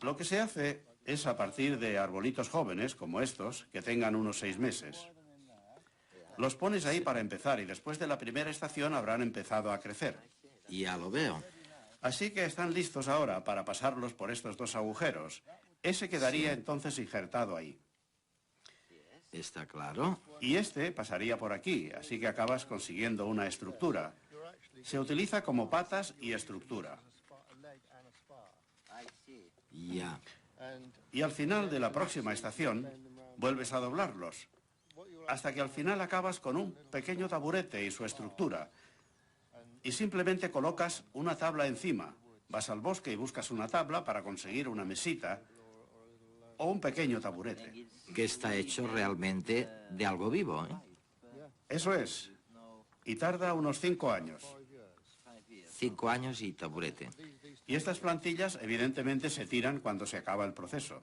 Lo que se hace es a partir de arbolitos jóvenes, como estos, que tengan unos 6 meses. Los pones ahí para empezar y después de la primera estación habrán empezado a crecer. Ya lo veo. Así que están listos ahora para pasarlos por estos 2 agujeros. Ese quedaría entonces injertado ahí. Está claro. Y este pasaría por aquí, así que acabas consiguiendo una estructura. Se utiliza como patas y estructura. Ya. Y al final de la próxima estación, vuelves a doblarlos, hasta que al final acabas con un pequeño taburete y su estructura. Y simplemente colocas una tabla encima. Vas al bosque y buscas una tabla para conseguir una mesita o un pequeño taburete. Que está hecho realmente de algo vivo, ¿eh? Eso es. Y tarda unos 5 años. 5 años y taburete. Y estas plantillas evidentemente se tiran cuando se acaba el proceso.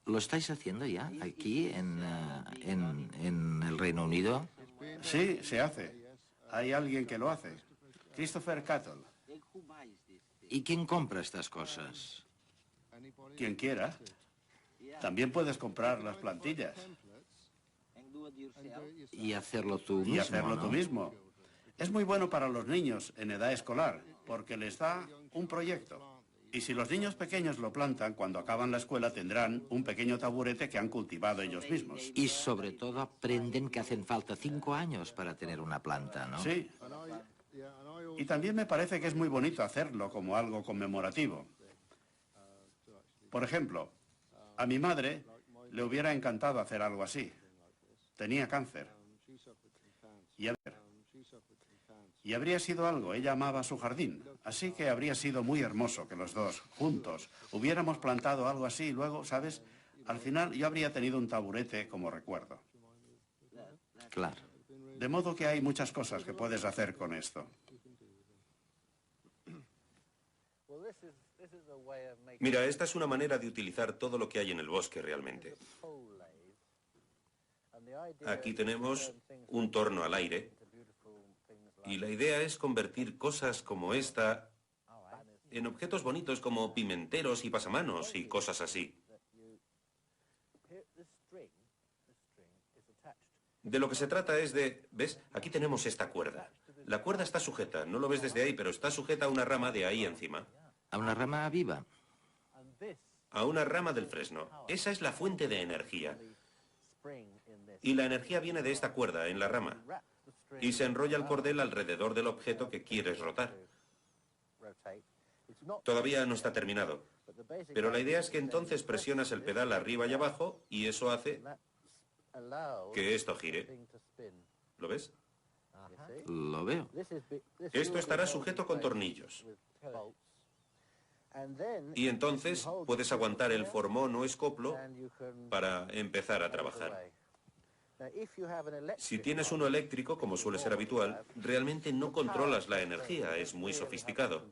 ¿Lo estáis haciendo ya aquí en el Reino Unido? Sí, se hace. Hay alguien que lo hace. Christopher Cattle. ¿Y quién compra estas cosas? Quien quiera. También puedes comprar las plantillas. Y hacerlo tú mismo, Y hacerlo ¿no? tú mismo. Es muy bueno para los niños en edad escolar, porque les da un proyecto. Y si los niños pequeños lo plantan, cuando acaban la escuela tendrán un pequeño taburete que han cultivado ellos mismos. Y sobre todo aprenden que hacen falta 5 años para tener una planta, ¿no? Sí. Y también me parece que es muy bonito hacerlo como algo conmemorativo. Por ejemplo, a mi madre le hubiera encantado hacer algo así. Tenía cáncer. Y habría sido algo, ella amaba su jardín. Así que habría sido muy hermoso que los dos, juntos, hubiéramos plantado algo así y luego, ¿sabes? Al final yo habría tenido un taburete como recuerdo. Claro. De modo que hay muchas cosas que puedes hacer con esto. Mira, esta es una manera de utilizar todo lo que hay en el bosque realmente. Aquí tenemos un torno al aire y la idea es convertir cosas como esta en objetos bonitos como pimenteros y pasamanos y cosas así. De lo que se trata es de... ¿Ves? Aquí tenemos esta cuerda. La cuerda está sujeta, no lo ves desde ahí, pero está sujeta a una rama de ahí encima. ¿A una rama viva? A una rama del fresno. Esa es la fuente de energía. Y la energía viene de esta cuerda en la rama. Y se enrolla el cordel alrededor del objeto que quieres rotar. Todavía no está terminado. Pero la idea es que entonces presionas el pedal arriba y abajo y eso hace que esto gire. ¿Lo ves? Lo veo. Esto estará sujeto con tornillos. Y entonces puedes aguantar el formón o escoplo para empezar a trabajar. Si tienes uno eléctrico, como suele ser habitual, realmente no controlas la energía, es muy sofisticado.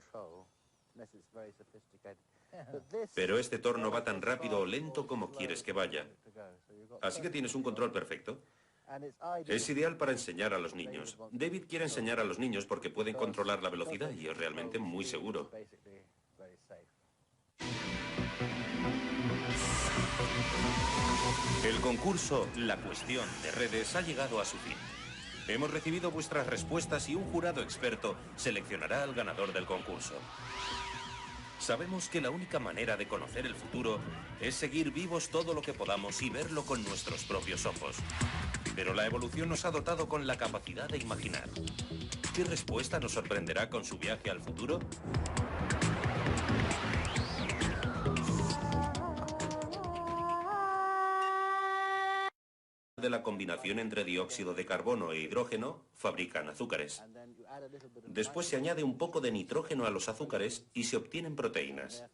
Pero este torno va tan rápido o lento como quieres que vaya. Así que tienes un control perfecto. Es ideal para enseñar a los niños. David quiere enseñar a los niños porque pueden controlar la velocidad y es realmente muy seguro. El concurso La Cuestión de Redes ha llegado a su fin. Hemos recibido vuestras respuestas y un jurado experto seleccionará al ganador del concurso. Sabemos que la única manera de conocer el futuro es seguir vivos todo lo que podamos y verlo con nuestros propios ojos. Pero la evolución nos ha dotado con la capacidad de imaginar. ¿Qué respuesta nos sorprenderá con su viaje al futuro? De la combinación entre dióxido de carbono e hidrógeno, fabrican azúcares. Después se añade un poco de nitrógeno a los azúcares y se obtienen proteínas.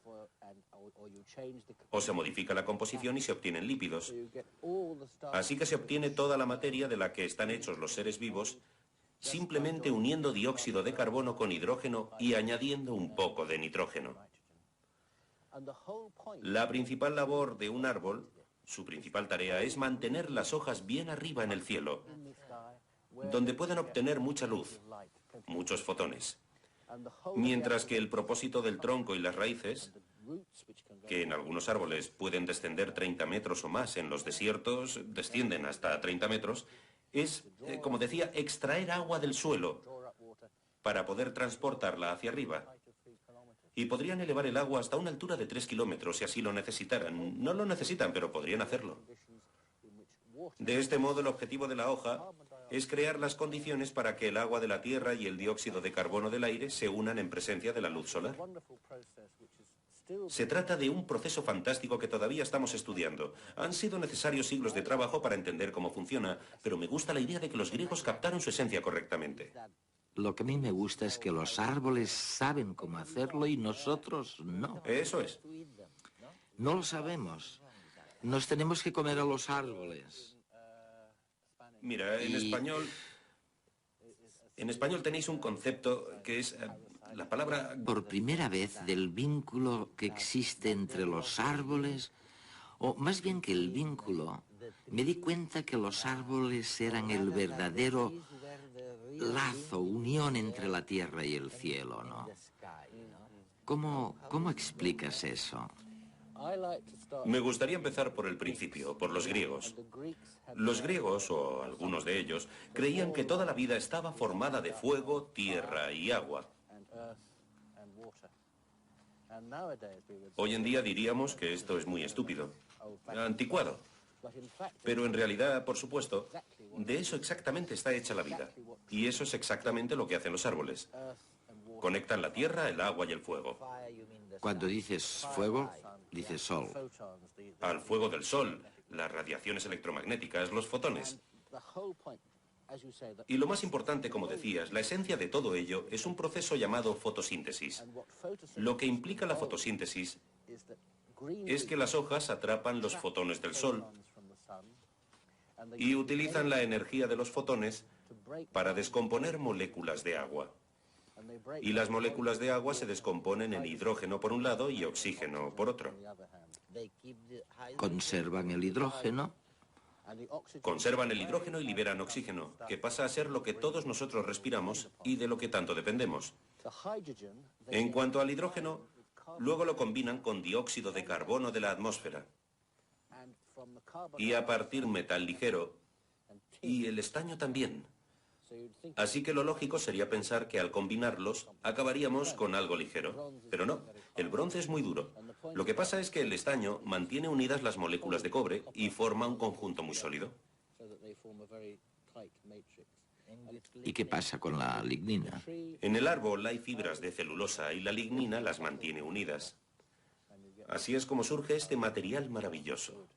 O se modifica la composición y se obtienen lípidos. Así que se obtiene toda la materia de la que están hechos los seres vivos, simplemente uniendo dióxido de carbono con hidrógeno y añadiendo un poco de nitrógeno. La principal labor de un árbol, su principal tarea es mantener las hojas bien arriba en el cielo, donde pueden obtener mucha luz, muchos fotones. Mientras que el propósito del tronco y las raíces, que en algunos árboles pueden descender 30 metros o más, en los desiertos descienden hasta 30 metros, es, como decía, extraer agua del suelo para poder transportarla hacia arriba. Y podrían elevar el agua hasta una altura de 3 kilómetros si así lo necesitaran. No lo necesitan, pero podrían hacerlo. De este modo, el objetivo de la hoja es crear las condiciones para que el agua de la tierra y el dióxido de carbono del aire se unan en presencia de la luz solar. Se trata de un proceso fantástico que todavía estamos estudiando. Han sido necesarios siglos de trabajo para entender cómo funciona, pero me gusta la idea de que los griegos captaron su esencia correctamente. Lo que a mí me gusta es que los árboles saben cómo hacerlo y nosotros no. Eso es. No lo sabemos. Nos tenemos que comer a los árboles. Mira, en español tenéis un concepto que es la palabra... Por primera vez del vínculo que existe entre los árboles, o más bien que el vínculo, me di cuenta que los árboles eran el verdadero lazo, unión entre la tierra y el cielo, ¿no? ¿Cómo explicas eso? Me gustaría empezar por el principio, por los griegos. Los griegos, o algunos de ellos, creían que toda la vida estaba formada de fuego, tierra y agua. Hoy en día diríamos que esto es muy estúpido, anticuado. Pero en realidad, por supuesto, de eso exactamente está hecha la vida. Y eso es exactamente lo que hacen los árboles. Conectan la tierra, el agua y el fuego. Cuando dices fuego, dices sol. Al fuego del sol, las radiaciones electromagnéticas, los fotones. Y lo más importante, como decías, la esencia de todo ello es un proceso llamado fotosíntesis. Lo que implica la fotosíntesis es que las hojas atrapan los fotones del sol y utilizan la energía de los fotones para descomponer moléculas de agua. Y las moléculas de agua se descomponen en hidrógeno por un lado y oxígeno por otro. Conservan el hidrógeno. Conservan el hidrógeno y liberan oxígeno, que pasa a ser lo que todos nosotros respiramos y de lo que tanto dependemos. En cuanto al hidrógeno, luego lo combinan con dióxido de carbono de la atmósfera. Y a partir de un metal ligero, y el estaño también. Así que lo lógico sería pensar que al combinarlos acabaríamos con algo ligero. Pero no, el bronce es muy duro. Lo que pasa es que el estaño mantiene unidas las moléculas de cobre y forma un conjunto muy sólido. ¿Y qué pasa con la lignina? En el árbol hay fibras de celulosa y la lignina las mantiene unidas. Así es como surge este material maravilloso,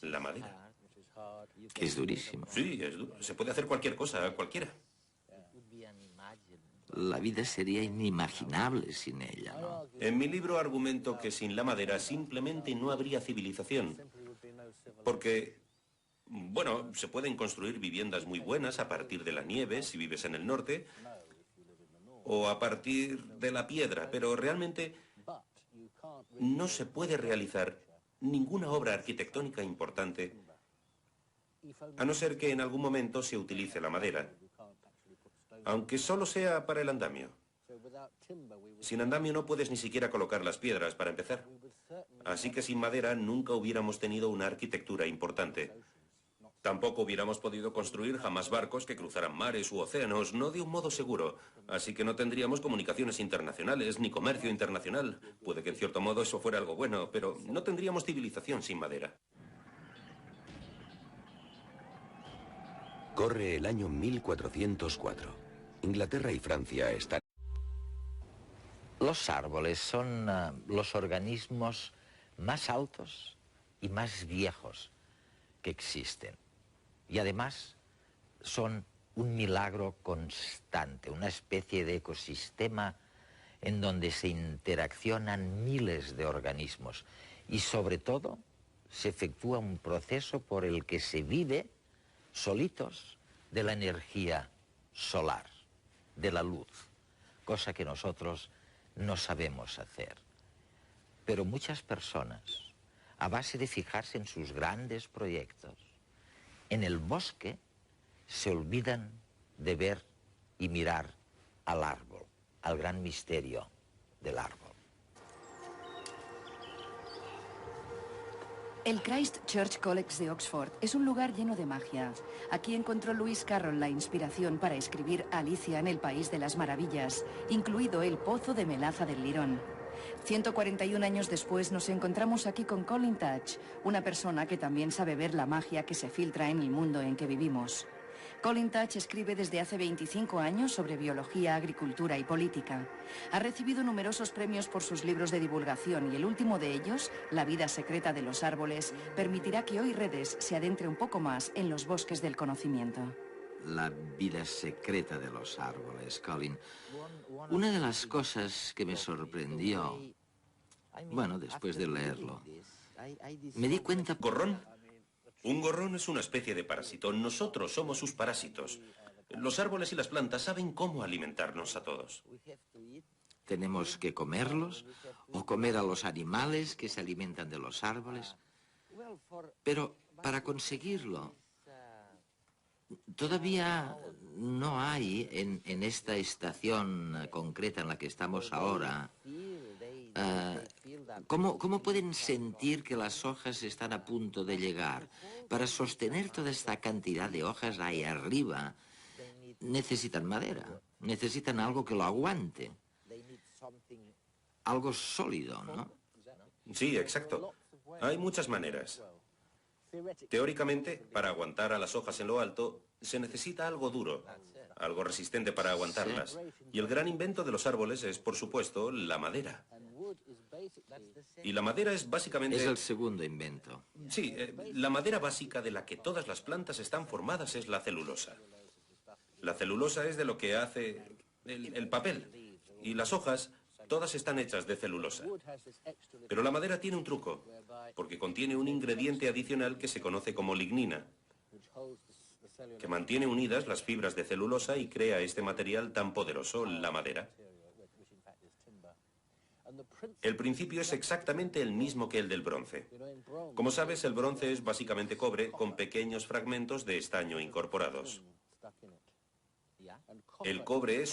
la madera. Que es durísimo. Sí, es duro. Se puede hacer cualquier cosa, cualquiera. La vida sería inimaginable sin ella, ¿no? En mi libro argumento que sin la madera simplemente no habría civilización. Porque, bueno, se pueden construir viviendas muy buenas a partir de la nieve si vives en el norte, o a partir de la piedra, pero realmente no se puede realizar ninguna obra arquitectónica importante a no ser que en algún momento se utilice la madera, aunque solo sea para el andamio. Sin andamio no puedes ni siquiera colocar las piedras para empezar. Así que sin madera nunca hubiéramos tenido una arquitectura importante. Tampoco hubiéramos podido construir jamás barcos que cruzaran mares u océanos, no de un modo seguro. Así que no tendríamos comunicaciones internacionales ni comercio internacional. Puede que en cierto modo eso fuera algo bueno, pero no tendríamos civilización sin madera. Corre el año 1404. Inglaterra y Francia están... Los árboles son los organismos más altos y más viejos que existen. Y además son un milagro constante, una especie de ecosistema en donde se interaccionan miles de organismos. Y sobre todo se efectúa un proceso por el que se vive solitos de la energía solar, de la luz, cosa que nosotros no sabemos hacer. Pero muchas personas, a base de fijarse en sus grandes proyectos, en el bosque se olvidan de ver y mirar al árbol, al gran misterio del árbol. El Christ Church College de Oxford es un lugar lleno de magia. Aquí encontró Lewis Carroll la inspiración para escribir Alicia en el País de las Maravillas, incluido el Pozo de Melaza del Lirón. 141 años después nos encontramos aquí con Colin Touch, una persona que también sabe ver la magia que se filtra en el mundo en que vivimos. Colin Touch escribe desde hace 25 años sobre biología, agricultura y política. Ha recibido numerosos premios por sus libros de divulgación y el último de ellos, La vida secreta de los árboles, permitirá que hoy Redes se adentre un poco más en los bosques del conocimiento. La vida secreta de los árboles, Colin. Una de las cosas que me sorprendió, bueno, después de leerlo, me di cuenta... ¿Gorrón? Un gorrón es una especie de parásito. Nosotros somos sus parásitos. Los árboles y las plantas saben cómo alimentarnos a todos. ¿Tenemos que comerlos o comer a los animales que se alimentan de los árboles? Pero para conseguirlo, todavía no hay en esta estación concreta en la que estamos ahora... ¿Cómo pueden sentir que las hojas están a punto de llegar? Para sostener toda esta cantidad de hojas ahí arriba, necesitan madera, necesitan algo que lo aguante. Algo sólido, ¿no? Sí, exacto. Hay muchas maneras. Teóricamente, para aguantar a las hojas en lo alto, se necesita algo duro. algo resistente para aguantarlas. Y el gran invento de los árboles es, por supuesto, la madera. Y la madera es básicamente... Es el segundo invento. Sí, la madera básica de la que todas las plantas están formadas es la celulosa. La celulosa es de lo que hace el papel. Y las hojas, todas están hechas de celulosa. Pero la madera tiene un truco, porque contiene un ingrediente adicional que se conoce como lignina, que mantiene unidas las fibras de celulosa y crea este material tan poderoso, la madera. El principio es exactamente el mismo que el del bronce. Como sabes, el bronce es básicamente cobre con pequeños fragmentos de estaño incorporados. El cobre es